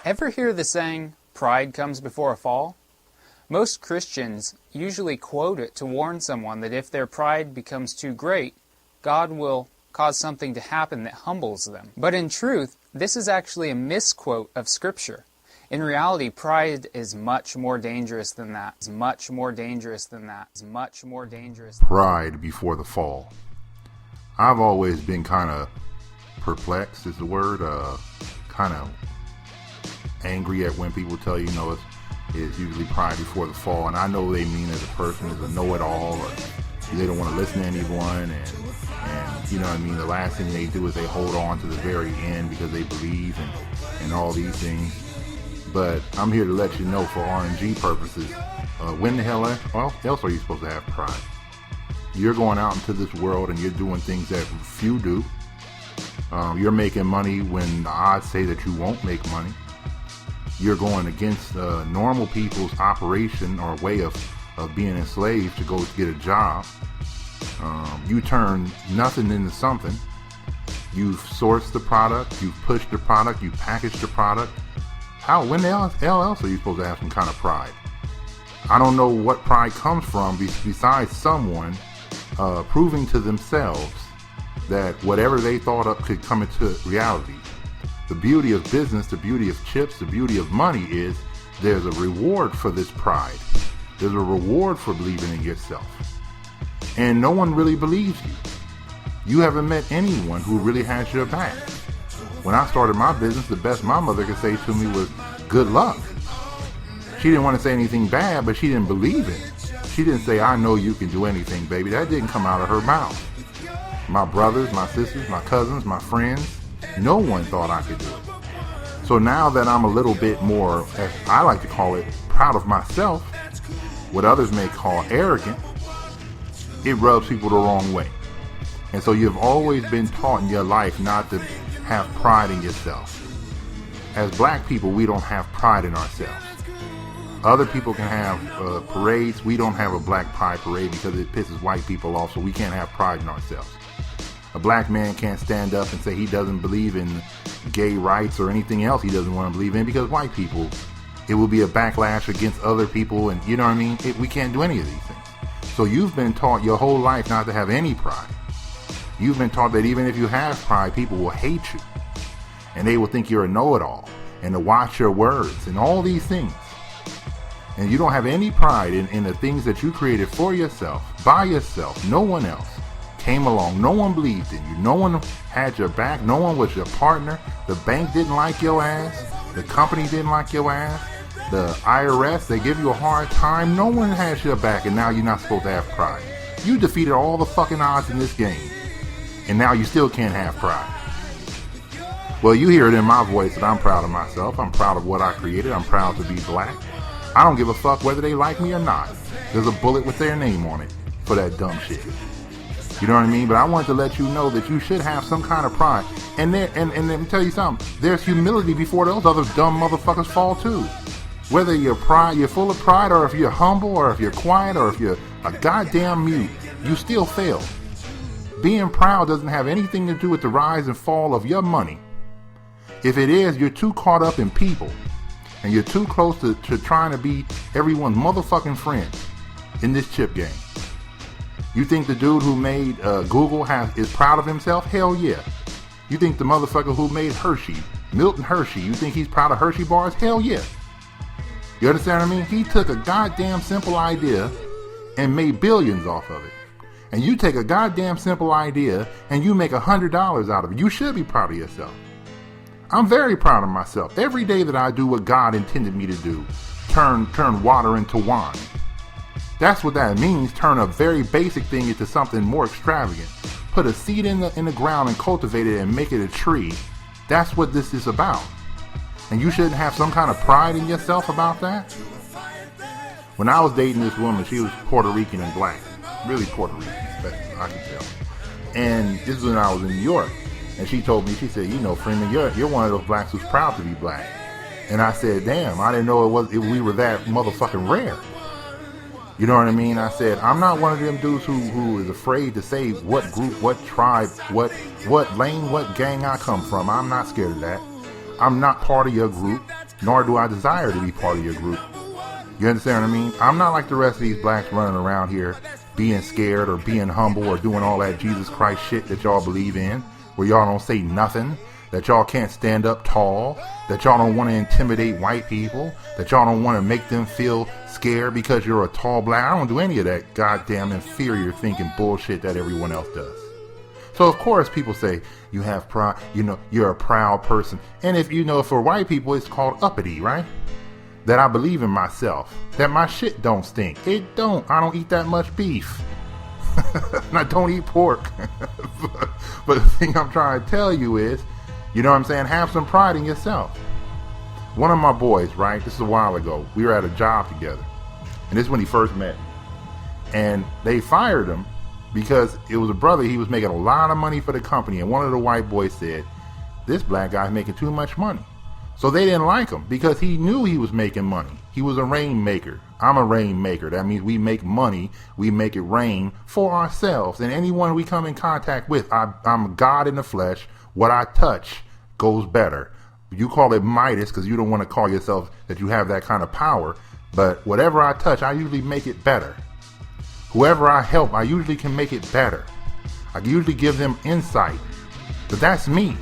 Ever hear the saying, pride comes before a fall? Most Christians usually quote it to warn someone that if their pride becomes too great, God will cause something to happen that humbles them. But in truth, this is actually a misquote of Scripture. In reality, pride is much more dangerous than that. It's much more dangerous than that. It's much more dangerous. Pride before the fall. I've always been kind of perplexed, is the word, kind of angry at when people tell you, it's usually pride before the fall. And I know they mean as a person as a know-it-all, or they don't want to listen to anyone, and you know what I mean, the last thing they do is they hold on to the very end because they believe and all these things. But I'm here to let you know, for RNG purposes, when the hell else are you supposed to have pride? You're going out into this world and you're doing things that few do. You're making money when the odds say that you won't make money. You're going against normal people's operation or way of being enslaved to go get a job. You turn nothing into something. You've sourced the product, you've pushed the product, you've packaged the product. When the hell else are you supposed to have some kind of pride? I don't know what pride comes from besides someone proving to themselves that whatever they thought up could come into reality. The beauty of business, the beauty of chips, the beauty of money is there's a reward for this pride. There's a reward for believing in yourself. And no one really believes you. You haven't met anyone who really has your back. When I started my business, the best my mother could say to me was, good luck. She didn't want to say anything bad, but she didn't believe it. She didn't say, I know you can do anything, baby. That didn't come out of her mouth. My brothers, my sisters, my cousins, my friends, no one thought I could do it. So now that I'm a little bit more, as I like to call it, proud of myself, what others may call arrogant, it rubs people the wrong way. And so you've always been taught in your life not to have pride in yourself. As black people, we don't have pride in ourselves. Other people can have parades. We don't have a black pride parade because it pisses white people off, so we can't have pride in ourselves. A black man can't stand up and say he doesn't believe in gay rights or anything else he doesn't want to believe in because white people, it will be a backlash against other people, and you know what I mean? We can't do any of these things. So you've been taught your whole life not to have any pride. You've been taught that even if you have pride, people will hate you. And they will think you're a know-it-all. And to watch your words and all these things. And you don't have any pride in the things that you created for yourself, by yourself. No one else came along. No one believed in you. No one had your back. No one was your partner. The bank didn't like your ass. The company didn't like your ass. The IRS, they give you a hard time. No one has your back, and now you're not supposed to have pride. You defeated all the fucking odds in this game. And now you still can't have pride. Well, you hear it in my voice that I'm proud of myself. I'm proud of what I created. I'm proud to be black. I don't give a fuck whether they like me or not. There's a bullet with their name on it for that dumb shit. You know what I mean? But I wanted to let you know that you should have some kind of pride. And let me tell you something. There's humility before those other dumb motherfuckers fall too. Whether you're full of pride, or if you're humble, or if you're quiet, or if you're a goddamn mute, you still fail. Being proud doesn't have anything to do with the rise and fall of your money. If it is, you're too caught up in people. And you're too close to trying to be everyone's motherfucking friend in this chip game. You think the dude who made Google is proud of himself? Hell yeah. You think the motherfucker who made Hershey, Milton Hershey, you think he's proud of Hershey bars? Hell yeah. You understand what I mean? He took a goddamn simple idea and made billions off of it. And you take a goddamn simple idea and you make $100 out of it. You should be proud of yourself. I'm very proud of myself. Every day that I do what God intended me to do, turn water into wine. That's what that means. Turn a very basic thing into something more extravagant. Put a seed in the ground and cultivate it and make it a tree. That's what this is about. And you shouldn't have some kind of pride in yourself about that. When I was dating this woman, she was Puerto Rican and black. Really Puerto Rican, I can tell. And this is when I was in New York. And she told me, she said, Freeman, you're one of those blacks who's proud to be black. And I said, damn, I didn't know we were that motherfucking rare. You know what I mean? I said, I'm not one of them dudes who is afraid to say what group, what tribe, what lane, what gang I come from. I'm not scared of that. I'm not part of your group. nor do I desire to be part of your group. You understand what I mean? I'm not like the rest of these blacks running around here being scared or being humble or doing all that Jesus Christ shit that y'all believe in, where y'all don't say nothing, that y'all can't stand up tall, that y'all don't want to intimidate white people, that y'all don't want to make them feel scared because you're a tall black. I don't do any of that goddamn inferior thinking bullshit that everyone else does. So of course people say you have pride, you're a proud person. And if for white people it's called uppity, right? That I believe in myself, that my shit don't stink. It don't. I don't eat that much beef. And I don't eat pork. But the thing I'm trying to tell you is, you know what I'm saying? Have some pride in yourself. One of my boys, right? This is a while ago. We were at a job together. And this is when he first met me. And they fired him because it was a brother. He was making a lot of money for the company. And one of the white boys said, this black guy's making too much money. So they didn't like him because he knew he was making money. He was a rainmaker. I'm a rainmaker. That means we make money. We make it rain for ourselves. And anyone we come in contact with, I'm God in the flesh. What I touch goes better. You call it Midas because you don't want to call yourself that you have that kind of power. But whatever I touch, I usually make it better. Whoever I help, I usually can make it better. I can usually give them insight. But that's me.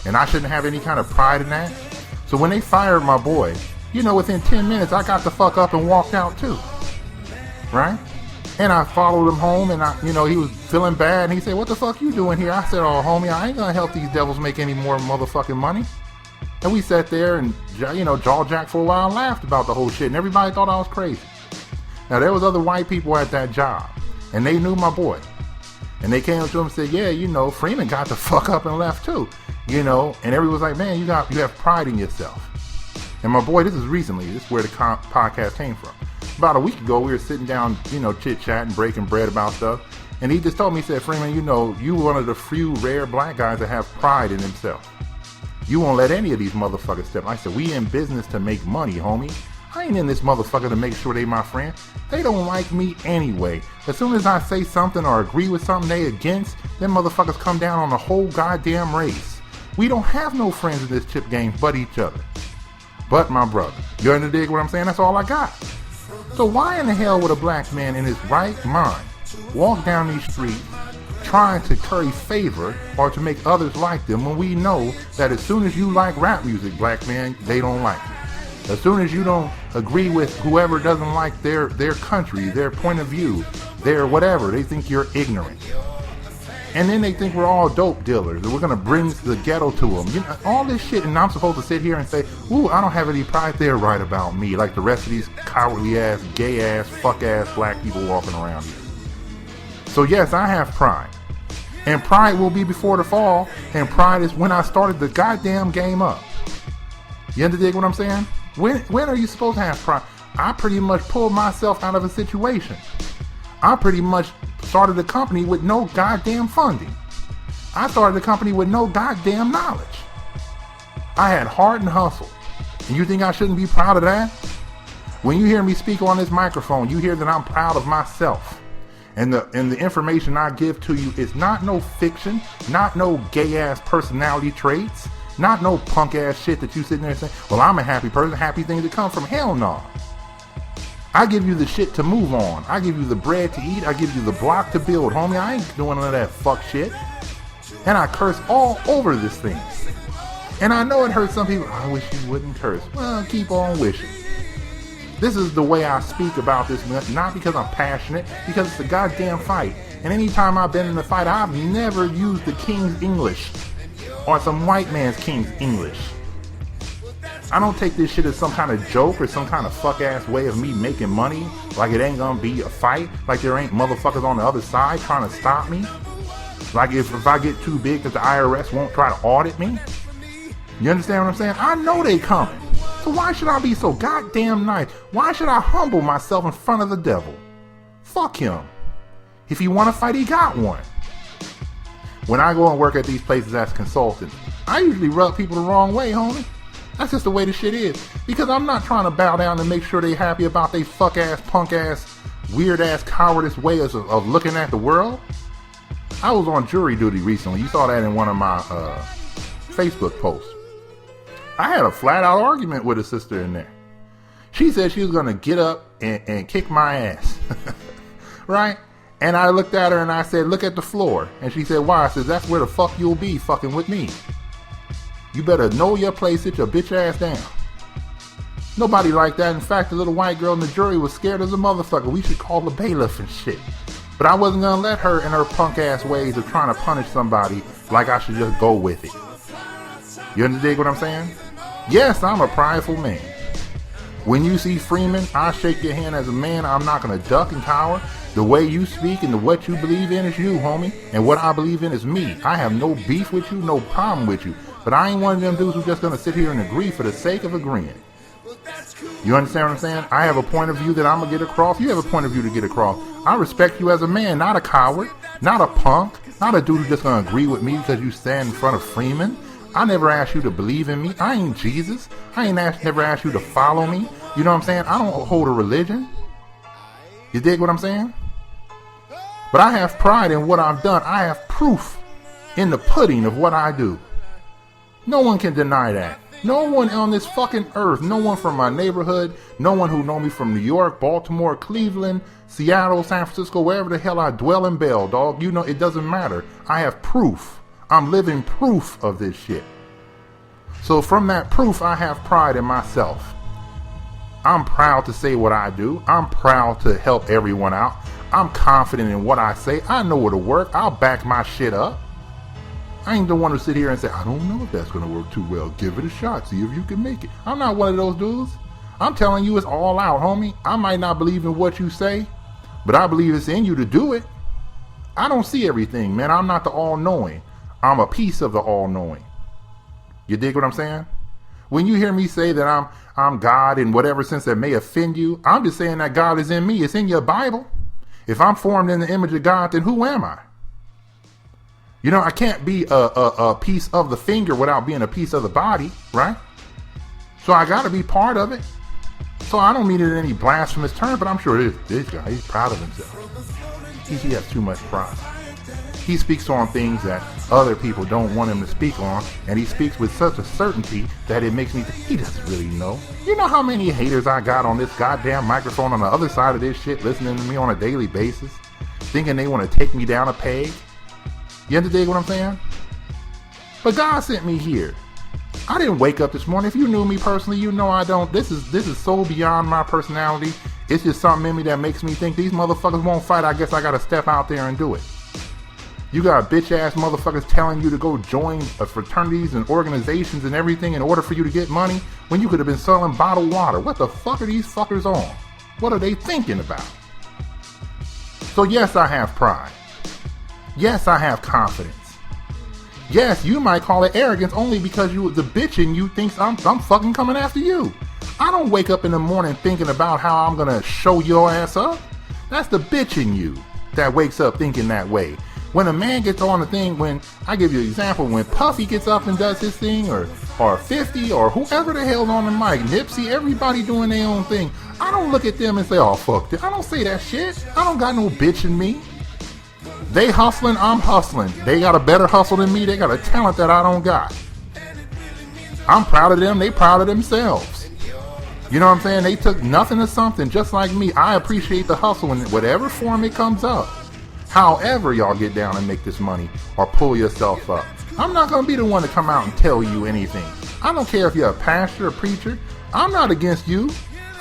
And I shouldn't have any kind of pride in that. So when they fired my boy, within 10 minutes, I got the fuck up and walked out too. Right? And I followed him home and he was feeling bad. And he said, what the fuck you doing here? I said, oh, homie, I ain't gonna help these devils make any more motherfucking money. And we sat there and, jaw jacked for a while and laughed about the whole shit. And everybody thought I was crazy. Now, there was other white people at that job. And they knew my boy. And they came up to him and said, yeah, Freeman got the fuck up and left too. And everyone was like, man, you have pride in yourself. And my boy, this is recently. This is where the podcast came from. About a week ago, we were sitting down, chit-chatting, breaking bread about stuff. And he just told me, he said, Freeman, you one of the few rare black guys that have pride in himself. You won't let any of these motherfuckers step. I said, we in business to make money, homie. I ain't in this motherfucker to make sure they my friend. They don't like me anyway. As soon as I say something or agree with something they against, them motherfuckers come down on the whole goddamn race. We don't have no friends in this chip game but each other. But my brother. You understand what I'm saying? That's all I got. So why in the hell would a black man in his right mind walk down these streets trying to curry favor or to make others like them when we know that as soon as you like rap music, black man, they don't like it. As soon as you don't agree with whoever doesn't like their country, their point of view, their whatever, they think you're ignorant. And then they think we're all dope dealers and we're going to bring the ghetto to them. All this shit, and I'm supposed to sit here and say, ooh, I don't have any pride. They're right about me, like the rest of these cowardly ass, gay ass, fuck ass black people walking around here. So yes, I have pride. And pride will be before the fall, and pride is when I started the goddamn game up. You understand what I'm saying? When are you supposed to have pride? I pretty much pulled myself out of a situation. I pretty much started a company with no goddamn funding. I started a company with no goddamn knowledge. I had heart and hustle. And you think I shouldn't be proud of that? When you hear me speak on this microphone, you hear that I'm proud of myself. And the information I give to you is not no fiction, not no gay ass personality traits, not no punk ass shit that you sitting there saying, well, I'm a happy person, happy thing to come from. Hell no. I give you the shit to move on. I give you the bread to eat. I give you the block to build, homie. I ain't doing none of that fuck shit. And I curse all over this thing. And I know it hurts some people. I wish you wouldn't curse. Well, keep on wishing. This is the way I speak about this, not because I'm passionate, because it's a goddamn fight. And anytime I've been in a fight, I've never used the King's English or some white man's King's English. I don't take this shit as some kind of joke or some kind of fuck-ass way of me making money, like it ain't gonna be a fight, like there ain't motherfuckers on the other side trying to stop me. Like if I get too big that the IRS won't try to audit me. You understand what I'm saying? I know they coming. So why should I be so goddamn nice? Why should I humble myself in front of the devil? Fuck him. If he want to fight, he got one. When I go and work at these places as consultant, I usually rub people the wrong way, homie. That's just the way the shit is. Because I'm not trying to bow down and make sure they happy about they fuck-ass, punk-ass, weird-ass, cowardice ways of looking at the world. I was on jury duty recently. You saw that in one of my Facebook posts. I had a flat out argument with a sister in there. She said she was going to get up and kick my ass. Right? And I looked at her and I said, look at the floor. And she said, why? I said, that's where the fuck you'll be fucking with me. You better know your place, sit your bitch ass down. Nobody like that. In fact, the little white girl in the jury was scared as a motherfucker. We should call the bailiff and shit. But I wasn't going to let her in her punk ass ways of trying to punish somebody like I should just go with it. You understand what I'm saying? Yes, I'm a prideful man. When you see Freeman, I shake your hand as a man. I'm not going to duck and cower. The way you speak and what you believe in is you, homie. And what I believe in is me. I have no beef with you, no problem with you. But I ain't one of them dudes who's just going to sit here and agree for the sake of agreeing. You understand what I'm saying? I have a point of view that I'm going to get across. You have a point of view to get across. I respect you as a man, not a coward, not a punk, not a dude who's just going to agree with me because you stand in front of Freeman. I never asked you to believe in me. I ain't Jesus. I ain't never asked you to follow me. You know what I'm saying? I don't hold a religion. You dig what I'm saying? But I have pride in what I've done. I have proof in the pudding of what I do. No one can deny that. No one on this fucking earth, no one from my neighborhood, no one who know me from New York, Baltimore, Cleveland, Seattle, San Francisco, wherever the hell I dwell in Bell, dog. You know, it doesn't matter. I have proof. I'm living proof of this shit. So from that proof, I have pride in myself. I'm proud to say what I do. I'm proud to help everyone out. I'm confident in what I say. I know what'll work. I'll back my shit up. I ain't the one to sit here and say, I don't know if that's going to work too well. Give it a shot. See if you can make it. I'm not one of those dudes. I'm telling you it's all out, homie. I might not believe in what you say, but I believe it's in you to do it. I don't see everything, man. I'm not the all-knowing. I'm a piece of the all-knowing. You dig what I'm saying? When you hear me say that I'm God in whatever sense that may offend you, I'm just saying that God is in me. It's in your Bible. If I'm formed in the image of God, then who am I? You know, I can't be a piece of the finger without being a piece of the body, right? So I got to be part of it. So I don't mean it in any blasphemous term, but I'm sure this guy, he's proud of himself. He has too much pride. He speaks on things that other people don't want him to speak on, and he speaks with such a certainty that it makes me think he doesn't really know. You know how many haters I got on this goddamn microphone on the other side of this shit, listening to me on a daily basis, thinking they want to take me down a peg? You understand what I'm saying? But God sent me here. I didn't wake up this morning. If you knew me personally, you know I don't. This is so beyond my personality. It's just something in me that makes me think these motherfuckers won't fight. I guess I got to step out there and do it. You got bitch ass motherfuckers telling you to go join fraternities and organizations and everything in order for you to get money when you could have been selling bottled water. What the fuck are these fuckers on? What are they thinking about? So yes, I have pride. Yes, I have confidence. Yes, you might call it arrogance only because you the bitch in you thinks I'm fucking coming after you. I don't wake up in the morning thinking about how I'm gonna show your ass up. That's the bitch in you that wakes up thinking that way. When a man gets on the thing, when I give you an example, when Puffy gets up and does his thing, or 50, or whoever the hell's on the mic, Nipsey, everybody doing their own thing, I don't look at them and say, oh fuck this. I don't say that shit. I don't got no bitch in me. They hustling, I'm hustling. They got a better hustle than me. They got a talent that I don't got. I'm proud of them. They proud of themselves. You know what I'm saying? They took nothing to something just like me. I appreciate the hustle in whatever form it comes up. However y'all get down and make this money or pull yourself up. I'm not going to be the one to come out and tell you anything. I don't care if you're a pastor or preacher. I'm not against you.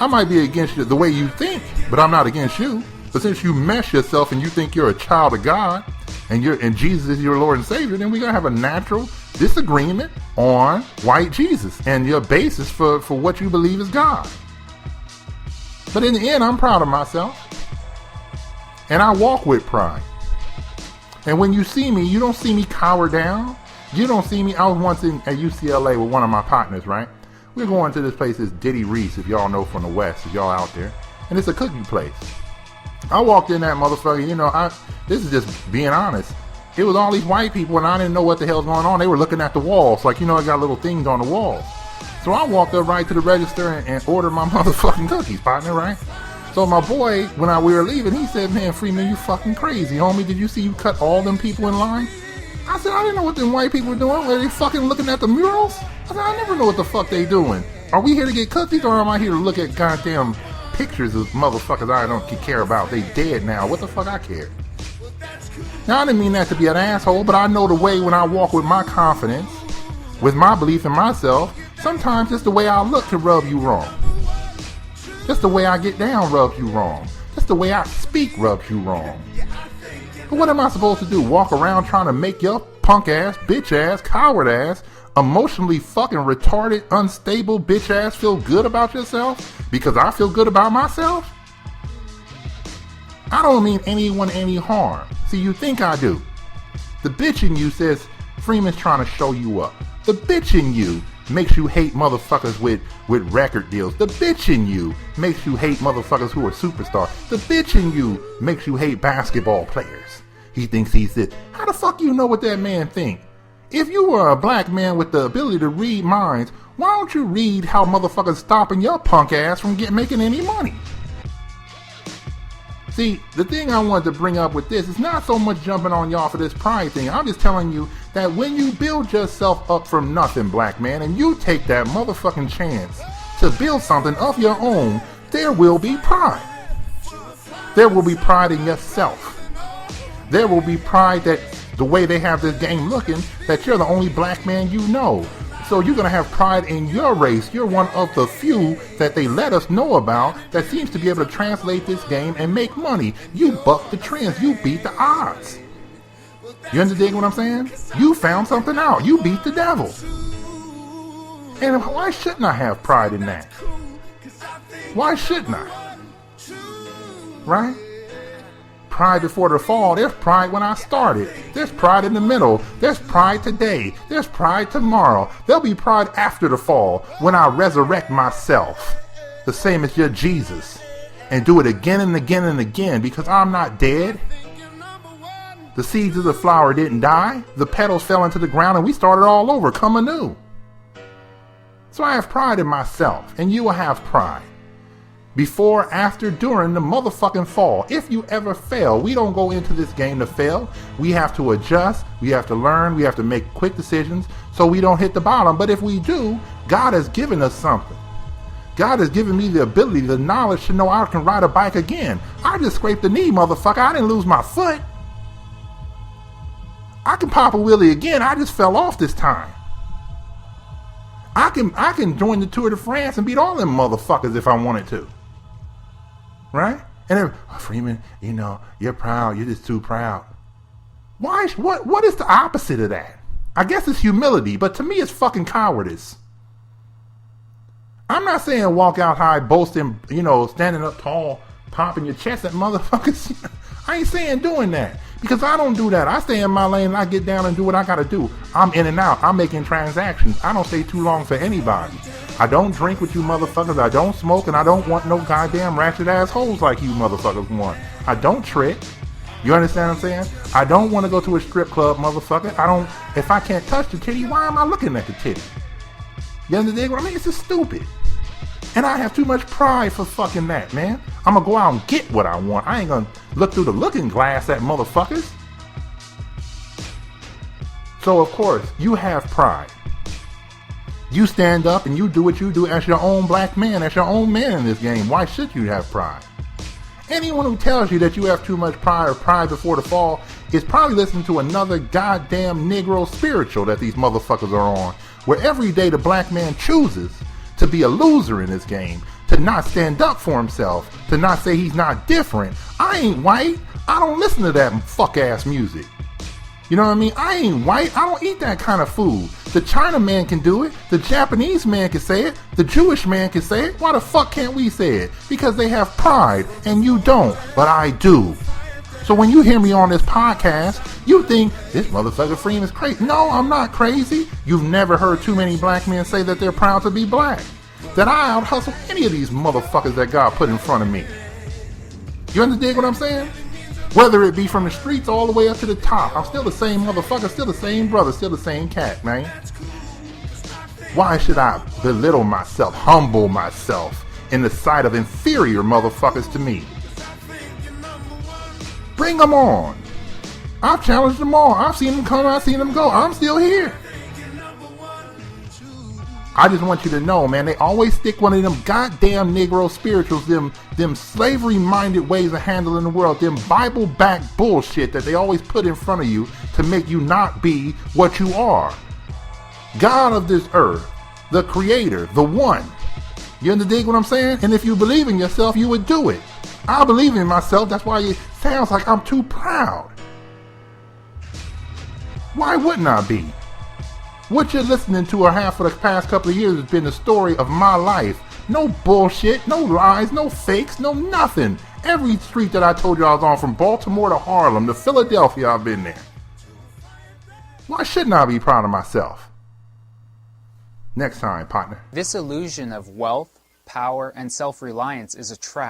I might be against you the way you think, but I'm not against you. But since you mesh yourself and you think you're a child of God and Jesus is your Lord and Savior, then we're going to have a natural disagreement on white Jesus and your basis for what you believe is God. But in the end, I'm proud of myself. And I walk with pride. And when you see me, you don't see me cower down. You don't see me. I was once at UCLA with one of my partners, right? We're going to this place, it's Diddy Reese, if y'all know from the West, if y'all out there. And it's a cookie place. I walked in that motherfucker, you know, this is just being honest. It was all these white people and I didn't know what the hell's going on. They were looking at the walls. Like, you know, I got little things on the walls. So I walked up right to the register and ordered my motherfucking cookies, partner, right? So my boy, when we were leaving, he said, man, Freeman, you fucking crazy, homie. Did you see you cut all them people in line? I said, I didn't know what them white people were doing. Were they fucking looking at the murals? I said, I never know what the fuck they doing. Are we here to get cookies, or am I here to look at goddamn pictures of motherfuckers I don't care about? They dead now. What the fuck I care? Now, I didn't mean that to be an asshole, but I know the way when I walk with my confidence, with my belief in myself, sometimes just the way I look can rub you wrong. Just the way I get down rubs you wrong. Just the way I speak rubs you wrong. But what am I supposed to do? Walk around trying to make your punk ass, bitch ass, coward ass, emotionally fucking retarded, unstable bitch ass feel good about yourself because I feel good about myself? I don't mean anyone any harm. See, you think I do. The bitch in you says Freeman's trying to show you up. The bitch in you makes you hate motherfuckers with record deals. The bitch in you makes you hate motherfuckers who are superstars. The bitch in you makes you hate basketball players. He thinks he's it. How the fuck you know what that man think? If you were a black man with the ability to read minds, why don't you read how motherfuckers stopping your punk ass from making any money? See, the thing I wanted to bring up with this is not so much jumping on y'all for this pride thing. I'm just telling you that when you build yourself up from nothing, black man, and you take that motherfucking chance to build something of your own, there will be pride. There will be pride in yourself. There will be pride that the way they have this game looking, that you're the only black man you know. So you're going to have pride in your race. You're one of the few that they let us know about that seems to be able to translate this game and make money. You bucked the trends. You beat the odds. You understand what I'm saying? You found something out. You beat the devil. And why shouldn't I have pride in that? Why shouldn't I? Right? Pride before the fall. There's pride when I started. There's pride in the middle. There's pride today. There's pride tomorrow. There'll be pride after the fall when I resurrect myself. The same as your Jesus. And do it again and again and again because I'm not dead. The seeds of the flower didn't die. The petals fell into the ground and we started all over, come anew. So I have pride in myself and you will have pride. Before, after, during the motherfucking fall. If you ever fail, we don't go into this game to fail. We have to adjust, we have to learn, we have to make quick decisions so we don't hit the bottom. But if we do, God has given us something. God has given me the ability, the knowledge to know I can ride a bike again. I just scraped the knee, motherfucker. I didn't lose my foot. I can pop a wheelie again. I just fell off this time. I can join the Tour de France and beat all them motherfuckers if I wanted to. Right? And then, oh, Freeman, you know, you're proud. You're just too proud. Why? What is the opposite of that? I guess it's humility, but to me it's fucking cowardice. I'm not saying walk out high, boasting, you know, standing up tall, popping your chest at motherfuckers. I ain't saying doing that. Because I don't do that. I stay in my lane and I get down and do what I gotta do. I'm in and out. I'm making transactions. I don't stay too long for anybody. I don't drink with you motherfuckers. I don't smoke and I don't want no goddamn ratchet assholes like you motherfuckers want. I don't trick. You understand what I'm saying? I don't want to go to a strip club, motherfucker. If I can't touch the titty, why am I looking at the titty? You understand what I mean? It's just stupid. And I have too much pride for fucking that, man. I'm gonna go out and get what I want. I ain't gonna look through the looking glass at motherfuckers. So, of course, you have pride. You stand up and you do what you do as your own black man, as your own man in this game. Why should you have pride? Anyone who tells you that you have too much pride or pride before the fall is probably listening to another goddamn Negro spiritual that these motherfuckers are on, where every day the black man chooses to be a loser in this game, to not stand up for himself, to not say he's not different. I ain't white. I don't listen to that fuck-ass music. You know what I mean? I ain't white. I don't eat that kind of food. The China man can do it. The Japanese man can say it. The Jewish man can say it. Why the fuck can't we say it? Because they have pride, and you don't, but I do. So when you hear me on this podcast, you think, this motherfucker Freeman is crazy. No, I'm not crazy. You've never heard too many black men say that they're proud to be black. That I out-hustle any of these motherfuckers that God put in front of me. You understand what I'm saying? Whether it be from the streets all the way up to the top, I'm still the same motherfucker, still the same brother, still the same cat, man. Why should I belittle myself, humble myself in the sight of inferior motherfuckers to me? Bring them on. I've challenged them all. I've seen them come, I've seen them go. I'm still here. I just want you to know, man, they always stick one of them goddamn Negro spirituals, them slavery-minded ways of handling the world, them Bible-backed bullshit that they always put in front of you to make you not be what you are. God of this earth, the creator, the one. You understand what I'm saying? And if you believe in yourself, you would do it. I believe in myself. That's why it sounds like I'm too proud. Why wouldn't I be? What you're listening to or have for the past couple of years has been the story of my life. No bullshit, no lies, no fakes, no nothing. Every street that I told you I was on, from Baltimore to Harlem to Philadelphia, I've been there. Why shouldn't I be proud of myself? Next time, partner. This illusion of wealth, power, and self-reliance is a trap.